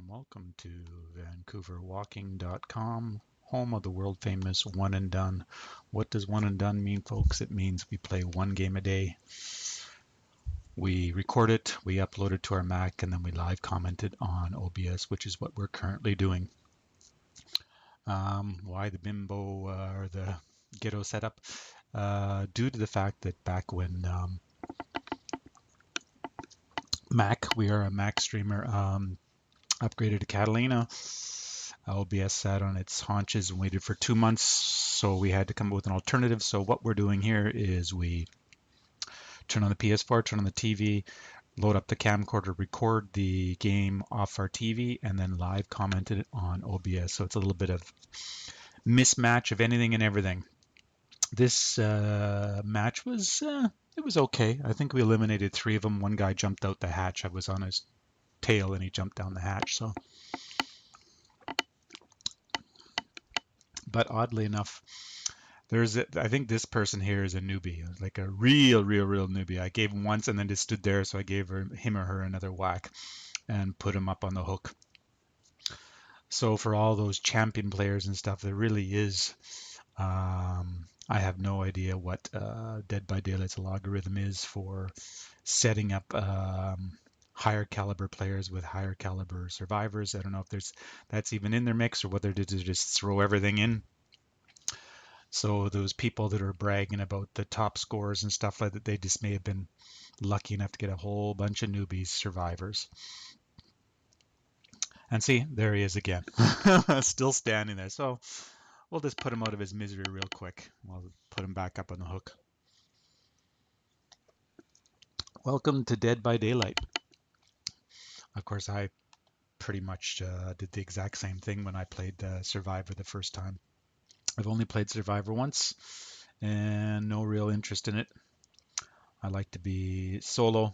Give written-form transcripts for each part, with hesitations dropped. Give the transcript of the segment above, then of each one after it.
Welcome to VancouverWalking.com, home of the world famous one and done. What does one and done mean, folks? It means we play one game a day. We record it, we upload it to our Mac, and then we live comment it on OBS, which is what we're currently doing. Why the bimbo or the ghetto setup? Due to the fact that back when we are a Mac streamer, upgraded to Catalina. OBS sat on its haunches and waited for 2 months, so we had to come up with an alternative. So what we're doing here is we turn on the PS4, turn on the TV, load up the camcorder, record the game off our TV, and then live comment it on OBS. So it's a little bit of mismatch of anything and everything. This match was it was okay. I think we eliminated 3 of them. One guy jumped out the hatch. I was on his tail and he jumped down the hatch. So, but oddly enough, I think this person here is a newbie, like a real newbie. I gave him once and then just stood there, so I gave him or her another whack and put him up on the hook. So for all those champion players and stuff, there really is. I have no idea what Dead by Daylight's algorithm is for setting up higher caliber players with higher caliber survivors. I don't know if that's even in their mix or whether to just throw everything in. So those people that are bragging about the top scores and stuff like that, they just may have been lucky enough to get a whole bunch of newbies survivors. And see, there he is again, still standing there. So we'll just put him out of his misery real quick. We'll put him back up on the hook. Welcome to Dead by Daylight. Of course, I pretty much did the exact same thing when I played Survivor the first time. I've only played Survivor once and no real interest in it. I like to be solo,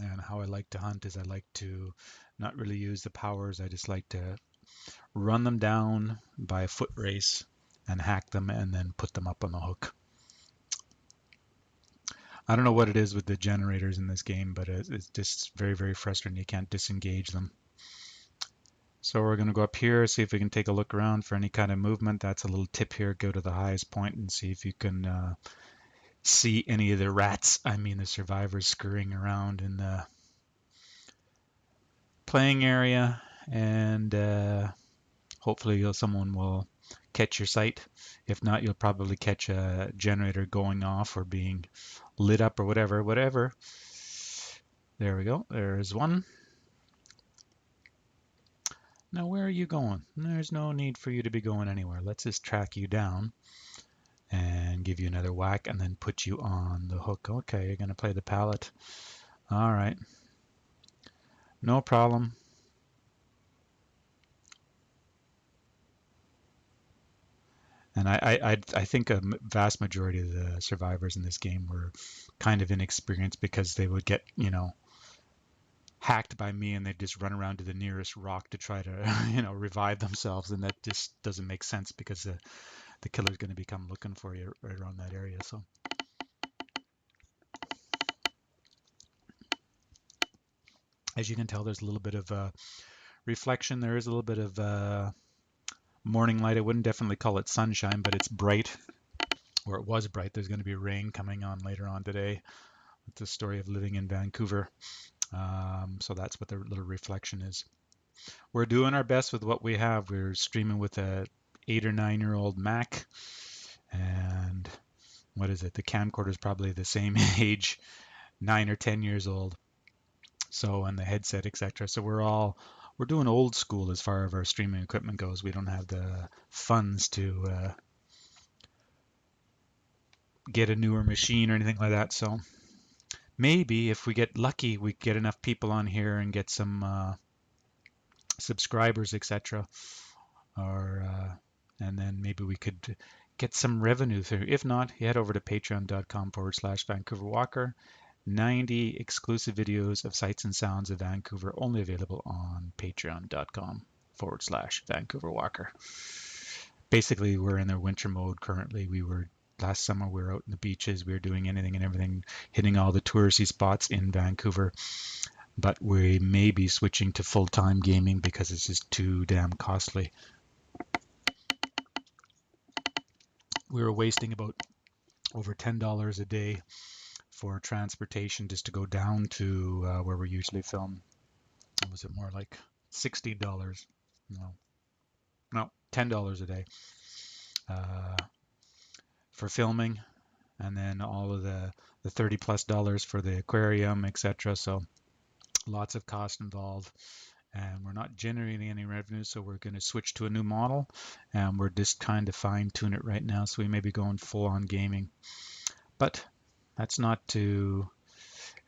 and how I like to hunt is I like to not really use the powers. I just like to run them down by a foot race and hack them and then put them up on the hook. I don't know what it is with the generators in this game, but it's just very frustrating. You can't disengage them. So we're going to go up here, see if we can take a look around for any kind of movement. That's a little tip here. Go to the highest point and see if you can see any of the rats, the survivors, scurrying around in the playing area. And hopefully someone will catch your sight. If not, you'll probably catch a generator going off or being lit up or whatever. There we go. There's one. Now, where are you going? There's no need for you to be going anywhere. Let's just track you down and give you another whack and then put you on the hook. Okay, you're going to play the pallet. All right. No problem. And I think a vast majority of the survivors in this game were kind of inexperienced because they would get, hacked by me and they'd just run around to the nearest rock to try to, revive themselves. And that just doesn't make sense because the killer's going to become looking for you right around that area. So. As you can tell, there's a little bit of reflection. There is a little bit of morning light. I wouldn't definitely call it sunshine, but it's bright. or it was bright. There's going to be rain coming on later on today. It's the story of living in Vancouver. So that's what the little reflection is. We're doing our best with what we have. We're streaming with a 8 or 9 year old Mac, and what is it? The camcorder is probably the same age, 9 or 10 years old. So, and the headset, etc. So we're doing old school as far as our streaming equipment goes. We don't have the funds to get a newer machine or anything like that. So maybe if we get lucky, we get enough people on here and get some subscribers, etc. Or and then maybe we could get some revenue through. If not, head over to patreon.com/Vancouver Walker. 90 exclusive videos of sights and sounds of Vancouver, only available on patreon.com/Vancouver Walker. Basically, we're in their winter mode currently. Last summer we were out in the beaches. We were doing anything and everything, hitting all the touristy spots in Vancouver. But we may be switching to full-time gaming because it's just too damn costly. We were wasting about over $10 a day for transportation just to go down to where we usually film. Was it more like $60? No, $10 a day for filming, and then all of the $30+ for the aquarium, etc. So lots of cost involved, and we're not generating any revenue, so we're going to switch to a new model, and we're just trying to fine tune it right now. So we may be going full on gaming, but that's not to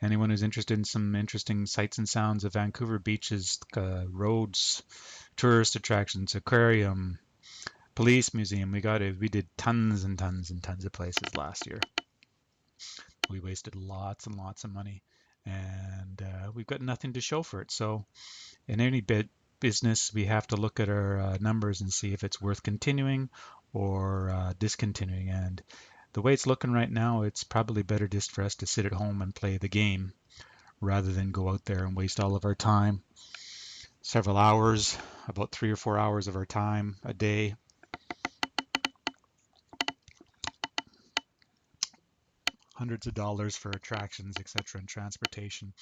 anyone who's interested in some interesting sights and sounds of Vancouver beaches, roads, tourist attractions, aquarium, police museum. We did tons and tons and tons of places last year. We wasted lots and lots of money, and we've got nothing to show for it. So in any business, we have to look at our numbers and see if it's worth continuing or discontinuing. And the way it's looking right now, it's probably better just for us to sit at home and play the game rather than go out there and waste all of our time. Several hours, about 3 or 4 hours of our time a day. Hundreds of dollars for attractions, etc., and transportation.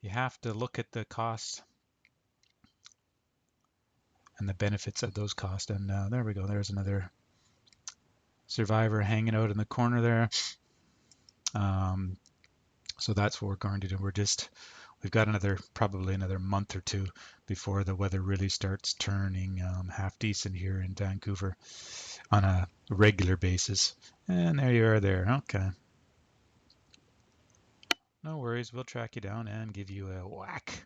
You have to look at the costs and the benefits of those costs. And there we go. There's another survivor hanging out in the corner there. So that's what we're going to do. We've got probably another month or two before the weather really starts turning half decent here in Vancouver on a regular basis. And there you are there. Okay. No worries. We'll track you down and give you a whack.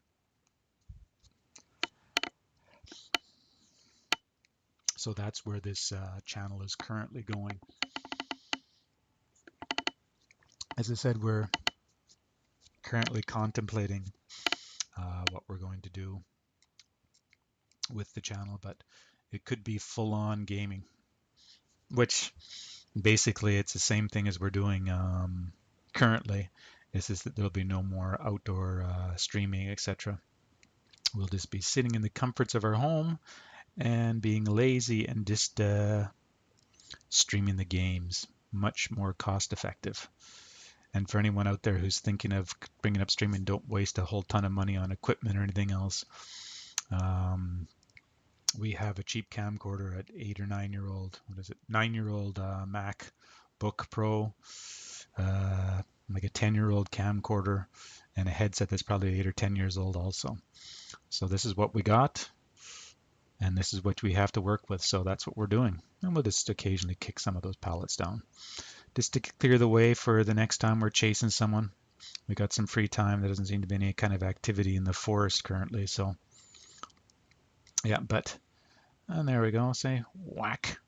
So that's where this channel is currently going. As I said, we're currently contemplating what we're going to do with the channel, but it could be full-on gaming, which basically it's the same thing as we're doing currently. It's just that there'll be no more outdoor streaming, etc. We'll just be sitting in the comforts of our home and being lazy and just streaming the games. Much more cost effective. And for anyone out there who's thinking of bringing up streaming, don't waste a whole ton of money on equipment or anything else. We have a cheap camcorder at 8 or 9-year-old, 9-year-old MacBook Pro, like a 10-year-old camcorder, and a headset that's probably 8 or 10 years old also. So this is what we got, and this is what we have to work with. So that's what we're doing. And we'll just occasionally kick some of those pallets down, just to clear the way for the next time we're chasing someone. We got some free time. There doesn't seem to be any kind of activity in the forest currently. So yeah, and there we go. Say whack.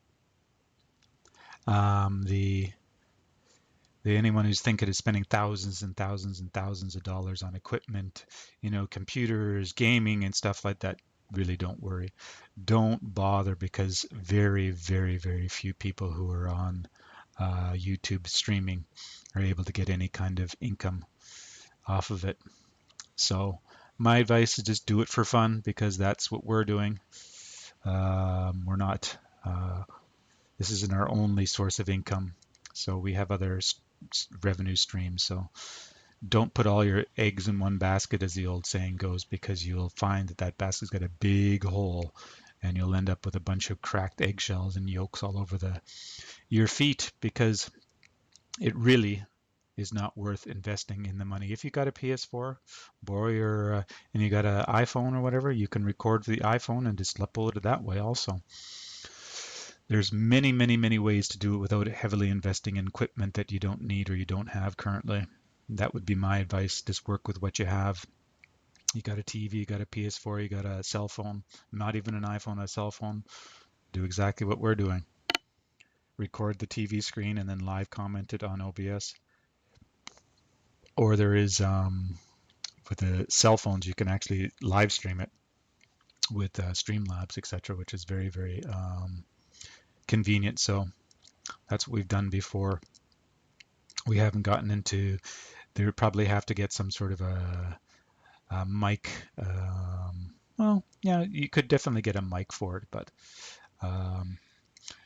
Anyone who's thinking of spending thousands and thousands and thousands of dollars on equipment, computers, gaming and stuff like that, really don't worry. Don't bother, because very, very, very few people who are on YouTube streaming are able to get any kind of income off of it. So my advice is just do it for fun, because that's what we're doing. We're not, this isn't our only source of income. So we have other revenue streams. So don't put all your eggs in one basket, as the old saying goes, because you'll find that that basket's got a big hole, and you'll end up with a bunch of cracked eggshells and yolks all over your feet, because it really is not worth investing in the money. If you got a PS4, borrow your and you got an iPhone or whatever, you can record to the iPhone and just upload it that way also. There's many, many, many ways to do it without heavily investing in equipment that you don't need or you don't have currently. That would be my advice. Just work with what you have. You got a TV, you got a PS4, you got a cell phone, not even an iPhone, a cell phone. Do exactly what we're doing. Record the TV screen and then live comment it on OBS. Or there is, with the cell phones, you can actually live stream it with Streamlabs, etc., which is very, very convenient. So that's what we've done before. We haven't gotten into, they would probably have to get some sort of a mic. Well, yeah, you could definitely get a mic for it, but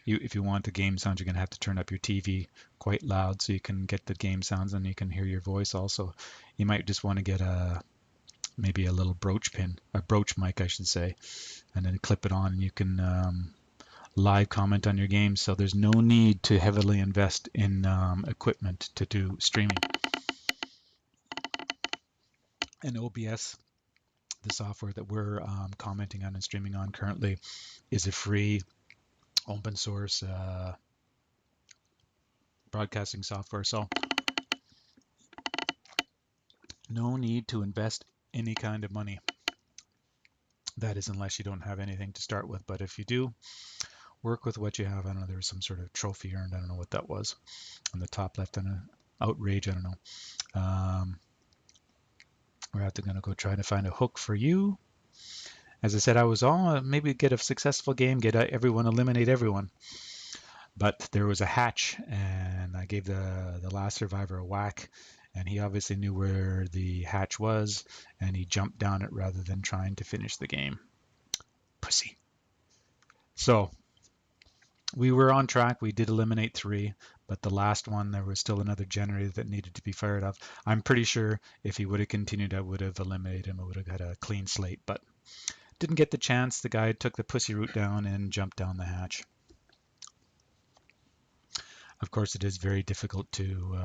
if you want the game sound, you're going to have to turn up your TV quite loud so you can get the game sounds and you can hear your voice also. You might just want to get maybe a little brooch mic, I should say, and then clip it on, and you can live comment on your game. So there's no need to heavily invest in equipment to do streaming. And OBS, the software that we're commenting on and streaming on currently, is a free open source broadcasting software. So no need to invest any kind of money. That is, unless you don't have anything to start with. But if you do, work with what you have. I don't know, there was some sort of trophy earned. I don't know what that was on the top left. On outrage, I don't know. We're going to go try to find a hook for you. As I said, I was maybe get a successful game, get everyone, eliminate everyone. But there was a hatch, and I gave the last survivor a whack, and he obviously knew where the hatch was, and he jumped down it rather than trying to finish the game. Pussy. So we were on track. We did eliminate 3, but the last one, there was still another generator that needed to be fired up. I'm pretty sure if he would have continued, I would have eliminated him. I would have got a clean slate, but didn't get the chance. The guy took the pussy route down and jumped down the hatch. Of course, it is very difficult to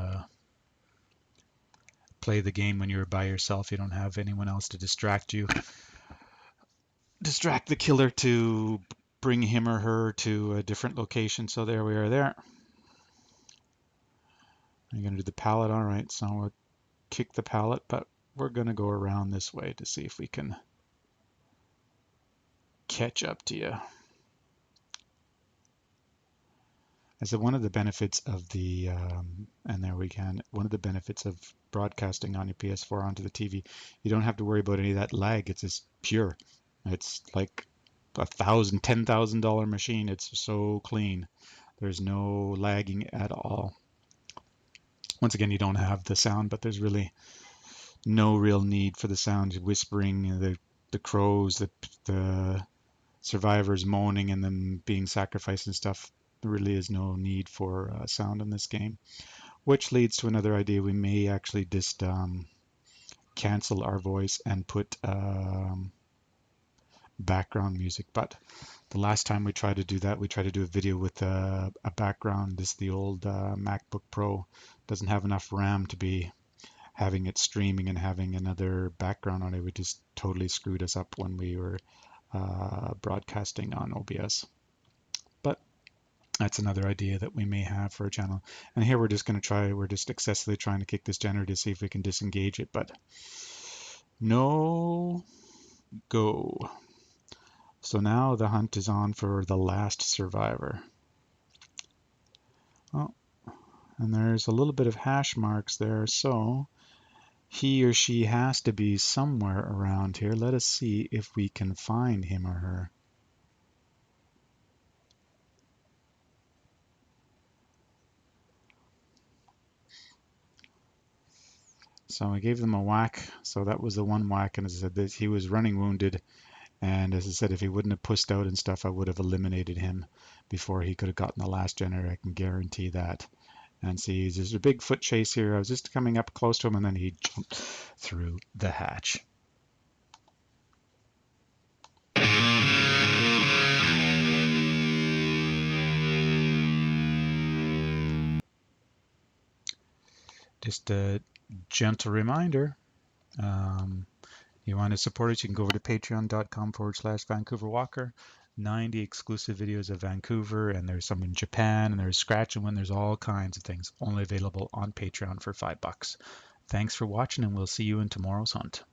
play the game when you're by yourself. You don't have anyone else to distract you. Distract the killer to bring him or her to a different location. So there we are there. I'm going to do the pallet. All right, so we'll kick the pallet, but we're going to go around this way to see if we can catch up to you. I said one of the benefits of the, and there we can, one of the benefits of broadcasting on your PS4 onto the TV, you don't have to worry about any of that lag. It's just pure. It's like $10,000 machine. It's so clean. There's no lagging at all. Once again, you don't have the sound, but there's really no real need for the sound. Whispering, the crows, the survivors moaning and them being sacrificed and stuff. There really is no need for sound in this game, which leads to another idea. We may actually just cancel our voice and put background music. But the last time we tried to do that, we tried to do a video with a background. This the old MacBook Pro doesn't have enough RAM to be having it streaming and having another background on it. We just totally screwed us up when we were broadcasting on OBS. But that's another idea that we may have for a channel. And here we're just going to try, we're just excessively trying to kick this generator to see if we can disengage it, but no go. So now the hunt is on for the last survivor. Oh, and there's a little bit of hash marks there, so he or she has to be somewhere around here. Let us see if we can find him or her. So I gave them a whack. So that was the one whack, and as I said, he was running wounded. And as I said, if he wouldn't have pushed out and stuff, I would have eliminated him before he could have gotten the last generator. I can guarantee that. And see, there's a big foot chase here. I was just coming up close to him, and then he jumped through the hatch. Just a gentle reminder. You want to support us, you can go over to patreon.com/Vancouver Walker. 90 exclusive videos of Vancouver, and there's some in Japan, and there's scratch and win. There's all kinds of things only available on Patreon for $5. Thanks for watching, and we'll see you in tomorrow's hunt.